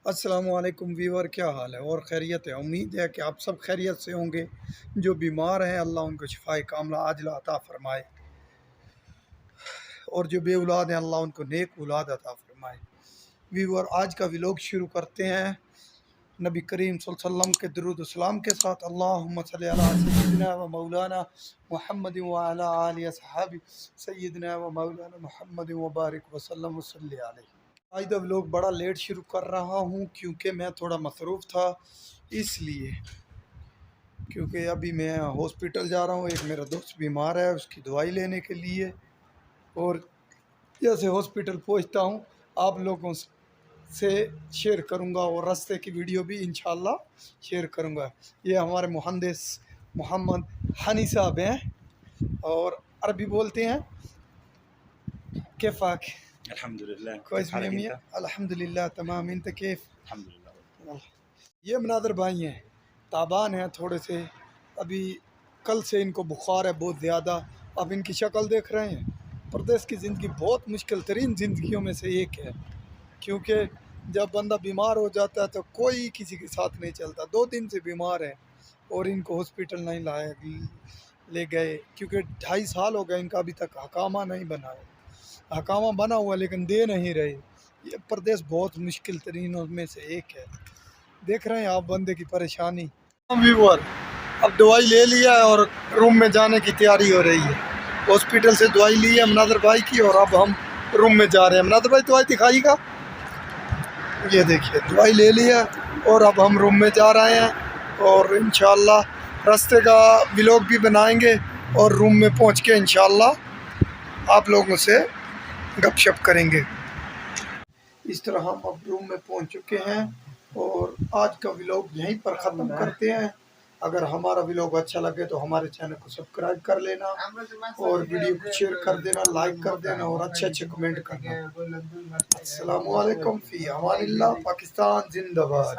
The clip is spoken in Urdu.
السلام علیکم ویور، کیا حال ہے اور خیریت ہے؟ امید ہے کہ آپ سب خیریت سے ہوں گے۔ جو بیمار ہیں اللہ ان کو شفائے کاملہ عاجلہ عطا فرمائے، اور جو بے اولاد ہیں اللہ ان کو نیک اولاد عطا فرمائے۔ ویور، آج کا ولاگ شروع کرتے ہیں نبی کریم صلی اللہ علیہ وسلم کے درود و سلام کے ساتھ۔ اللہم صلی علی سیدنا و مولانا محمد وعلی آلہ اصحابہ سیدنا و مولانا محمد وبارک وسلم وصلی علیہ۔ آج کا ولاگ بڑا لیٹ شروع کر رہا ہوں کیونکہ میں تھوڑا مصروف تھا، اس لیے کیونکہ ابھی میں ہاسپٹل جا رہا ہوں۔ ایک میرا دوست بیمار ہے، اس کی دوائی لینے کے لیے، اور جیسے ہاسپٹل پہنچتا ہوں آپ لوگوں سے شیئر کروں گا، اور راستے کی ویڈیو بھی انشاءاللہ شیئر کروں گا۔ یہ ہمارے مہندس محمد حنی صاحب ہیں اور عربی بولتے ہیں۔ کیفاک؟ الحمدللہ كويس مية مية الحمد لله تمام. انت كيف؟ الحمدللہ۔ یہ مناظر بھائی ہیں، تابان ہیں تھوڑے سے، ابھی کل سے ان کو بخار ہے بہت زیادہ۔ اب ان کی شکل دیکھ رہے ہیں۔ پردیس کی زندگی بہت مشکل ترین زندگیوں میں سے ایک ہے، کیونکہ جب بندہ بیمار ہو جاتا ہے تو کوئی کسی کے ساتھ نہیں چلتا۔ 2 دن سے بیمار ہیں اور ان کو ہاسپٹل نہیں لے گئے، کیونکہ 2.5 سال ہو گئے ان کا ابھی تک حکامہ نہیں بنا ہے۔ حکامہ بنا ہوا لیکن دے نہیں رہے۔ یہ پردیس بہت مشکل ترینوں میں سے ایک ہے۔ دیکھ رہے ہیں آپ بندے کی پریشانی۔ ویور، اب دوائی لے لیا ہے اور روم میں جانے کی تیاری ہو رہی ہے۔ ہاسپٹل سے دوائی لی ہے مناظر بھائی کی، اور اب ہم روم میں جا رہے ہیں۔ مناظر بھائی دوائی دکھائی گا؟ یہ دیکھیے دوائی لے لی ہے اور اب ہم روم میں جا رہے ہیں، اور انشاءاللہ راستے کا ولاگ بھی بنائیں گے، اور روم میں پہنچ کے انشاءاللہ آپ لوگوں سے گپ شپ کریں گے۔ اس طرح ہم اب روم میں پہنچ چکے ہیں، اور آج کا ولاگ یہیں پر ختم کرتے ہیں۔ اگر ہمارا ولاگ اچھا لگے تو ہمارے چینل کو سبسکرائب کر لینا، اور ویڈیو کو شیئر کر دینا، لائک کر دینا، اور اچھے اچھے کمنٹ کرنا۔ السلام علیکم، فی امان اللہ، پاکستان زندہ باد۔